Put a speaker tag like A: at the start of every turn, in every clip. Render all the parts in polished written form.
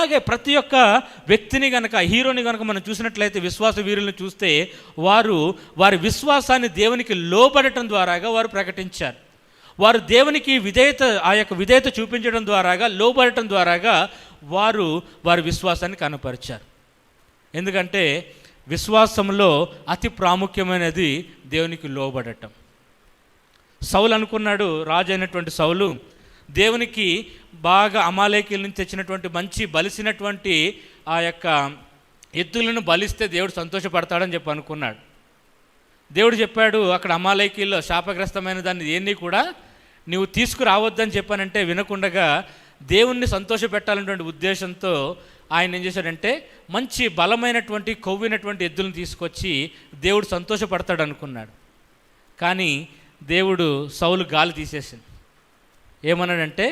A: అలాగే ప్రతి ఒక్క వ్యక్తిని కనుక, హీరోని కనుక మనం చూసినట్లయితే, విశ్వాస వీరులను చూస్తే వారి విశ్వాసాన్ని దేవునికి లోబడటం ద్వారాగా వారు ప్రకటించారు. వారు దేవునికి విధేయత చూపించడం ద్వారాగా, లోబడటం ద్వారాగా వారి విశ్వాసాన్ని కనపరిచారు. ఎందుకంటే విశ్వాసంలో అతి ప్రాముఖ్యమైనది దేవునికి లోబడటం. సౌలు అనుకున్నాడు, రాజు అయినటువంటి సౌలు దేవునికి బాగా అమాలేకీల నుంచి తెచ్చినటువంటి మంచి బలిసినటువంటి ఆ యొక్క ఎద్దులను బలిస్తే దేవుడు సంతోషపడతాడని చెప్పి అనుకున్నాడు. దేవుడు చెప్పాడు, అక్కడ అమాలేకీల్లో శాపగ్రస్తమైన దాన్ని దేన్ని కూడా నీవు తీసుకురావద్దని చెప్పానంటే వినకుండగా దేవుణ్ణి సంతోషపెట్టాలనేటువంటి ఉద్దేశంతో ఆయన ఏం చేశాడంటే మంచి బలమైనటువంటి కొవ్వినటువంటి ఎద్దులను తీసుకొచ్చి దేవుడు సంతోషపడతాడు అనుకున్నాడు. కానీ దేవుడు సౌలు గాలి తీసేసింది. ఏమన్నాడంటే,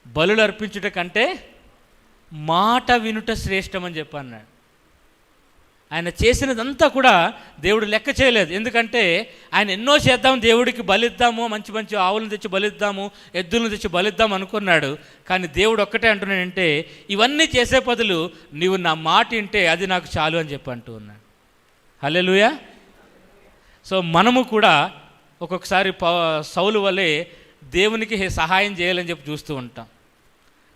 A: బలులు అర్పించుట కంటే మాట వినుట శ్రేష్టం అని చెప్పి అన్నాడు. ఆయన చేసినదంతా కూడా దేవుడు లెక్క చేయలేదు. ఎందుకంటే ఆయన ఎన్నో చేద్దాం, దేవుడికి బలిద్దాము, మంచి మంచి ఆవులను తెచ్చి బలిద్దాము, ఎద్దులను తెచ్చి బలిద్దాం అనుకున్నాడు. కానీ దేవుడు ఒక్కటే అంటున్నాడంటే, ఇవన్నీ చేసే బదులు నీవు నా మాట వింటే అది నాకు చాలు అని చెప్పి అంటూ ఉన్నాడు. హల్లెలూయా. సో మనము కూడా ఒక్కొక్కసారి సౌలు వలె దేవునికి సహాయం చేయాలని చెప్పి చూస్తూ ఉంటాం.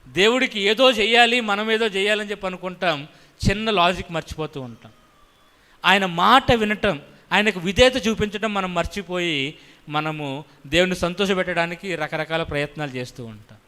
A: దేవుడికి ఏదో చేయాలి, మనం ఏదో చేయాలని చెప్పి అనుకుంటాం. చిన్న లాజిక్ మర్చిపోతూ ఉంటాం. ఆయన మాట వినటం, ఆయనకు విధేయత చూపించడం మనం మర్చిపోయి మనము దేవుని సంతోషపెట్టడానికి రకరకాల ప్రయత్నాలు చేస్తూ ఉంటాం.